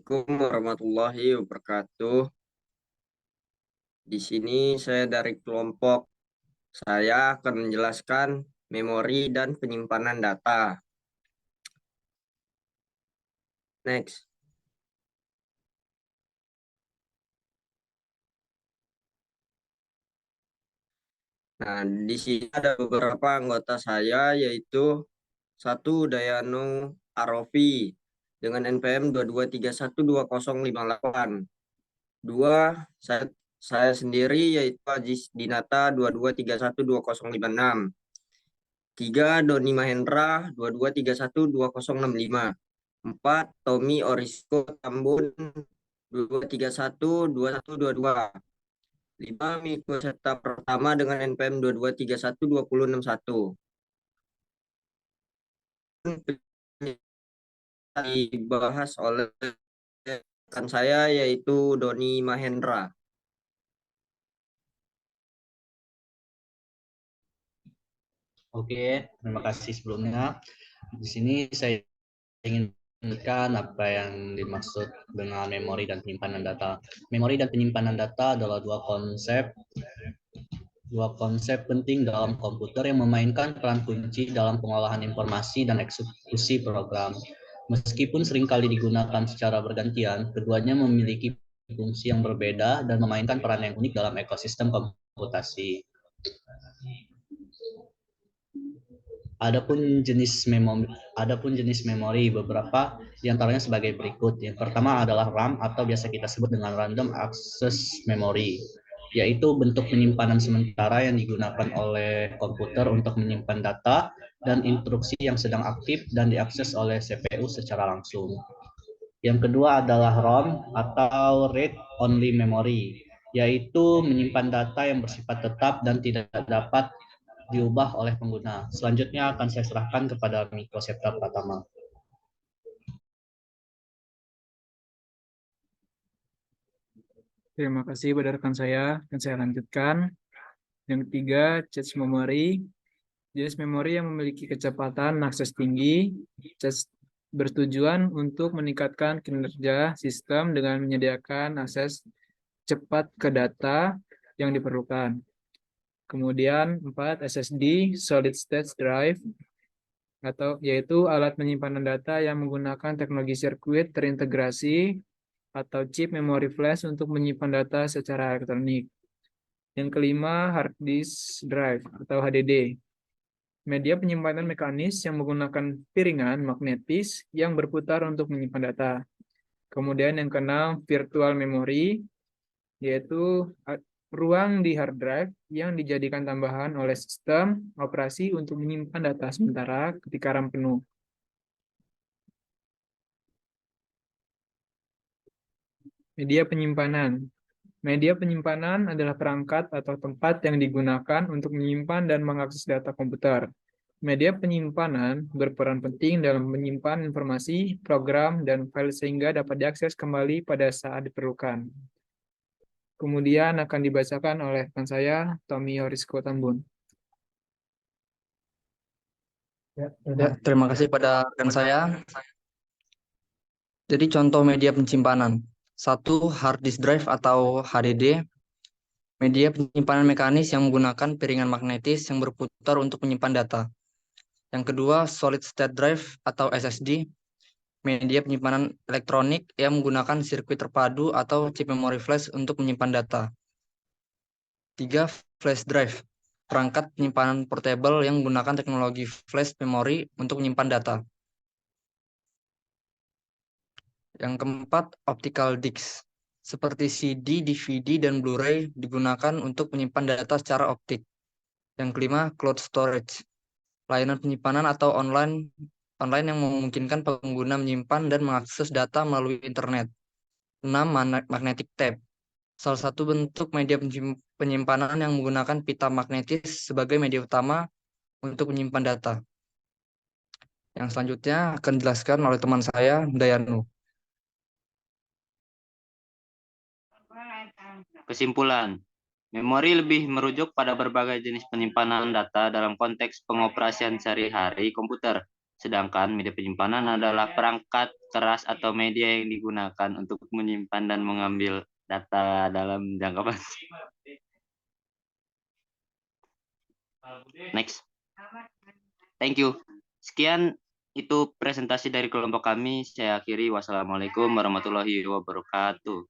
Assalamualaikum warahmatullahi wabarakatuh. Di sini saya dari kelompok. Saya akan menjelaskan memori dan penyimpanan data. Next. Nah, di sini ada beberapa anggota saya, yaitu satu Dayanu Arofi dengan NPM 22312058. Dua, saya sendiri yaitu Ajis Dinata 22312056. Tiga, Doni Mahendra 22312065. Empat, Tommy Orisko Tambun 22312122. Lima, Miko Seta pertama dengan NPM 22312061. Dibahas oleh rekan saya yaitu Doni Mahendra. Oke, terima kasih sebelumnya. Di sini saya ingin menjelaskan apa yang dimaksud dengan memori dan penyimpanan data. Memori dan penyimpanan data adalah dua konsep penting dalam komputer yang memainkan peran kunci dalam pengolahan informasi dan eksekusi program. Meskipun seringkali digunakan secara bergantian, keduanya memiliki fungsi yang berbeda dan memainkan peran yang unik dalam ekosistem komputasi. Adapun jenis memori beberapa diantaranya sebagai berikut. Yang pertama adalah RAM atau biasa kita sebut dengan Random Access Memory, yaitu bentuk penyimpanan sementara yang digunakan oleh komputer untuk menyimpan data dan instruksi yang sedang aktif dan diakses oleh CPU secara langsung. Yang kedua adalah ROM atau Read Only Memory, yaitu menyimpan data yang bersifat tetap dan tidak dapat diubah oleh pengguna. Selanjutnya akan saya serahkan kepada Miko Septa Pratama. Terima kasih pada rekan saya. Dan saya lanjutkan. Yang ketiga, cache memory. Jenis memori yang memiliki kecepatan akses tinggi. Cache bertujuan untuk meningkatkan kinerja sistem dengan menyediakan akses cepat ke data yang diperlukan. Kemudian 4, SSD, Solid State Drive, yaitu alat penyimpanan data yang menggunakan teknologi sirkuit terintegrasi atau chip memori flash untuk menyimpan data secara elektronik. Yang kelima, hard disk drive atau HDD. Media penyimpanan mekanis yang menggunakan piringan magnetis yang berputar untuk menyimpan data. Kemudian yang keenam, virtual memory, yaitu ruang di hard drive yang dijadikan tambahan oleh sistem operasi untuk menyimpan data sementara ketika RAM penuh. Media penyimpanan. Media penyimpanan adalah perangkat atau tempat yang digunakan untuk menyimpan dan mengakses data komputer. Media penyimpanan berperan penting dalam menyimpan informasi, program, dan file sehingga dapat diakses kembali pada saat diperlukan. Kemudian akan dibacakan oleh rekan saya, Tommy Horisko Tambun. Ya, terima kasih pada rekan saya. Jadi contoh media penyimpanan. Satu, hard disk drive atau HDD. Media penyimpanan mekanis yang menggunakan piringan magnetis yang berputar untuk menyimpan data. Yang kedua, solid state drive atau SSD. Media penyimpanan elektronik yang menggunakan sirkuit terpadu atau chip memory flash untuk menyimpan data. Tiga, flash drive. Perangkat penyimpanan portable yang menggunakan teknologi flash memory untuk menyimpan data. Yang keempat, optical disc. Seperti CD, DVD, dan Blu-ray digunakan untuk menyimpan data secara optik. Yang kelima, cloud storage. Layanan penyimpanan atau online yang memungkinkan pengguna menyimpan dan mengakses data melalui internet. 6. Magnetic tape. Salah satu bentuk media penyimpanan yang menggunakan pita magnetis sebagai media utama untuk menyimpan data. Yang selanjutnya akan dijelaskan oleh teman saya, Dayanu. Kesimpulan, memori lebih merujuk pada berbagai jenis penyimpanan data dalam konteks pengoperasian sehari-hari komputer, sedangkan media penyimpanan adalah perangkat keras atau media yang digunakan untuk menyimpan dan mengambil data dalam jangka panjang. Next. Thank you. Sekian itu presentasi dari kelompok kami. Saya akhiri. Wassalamualaikum warahmatullahi wabarakatuh.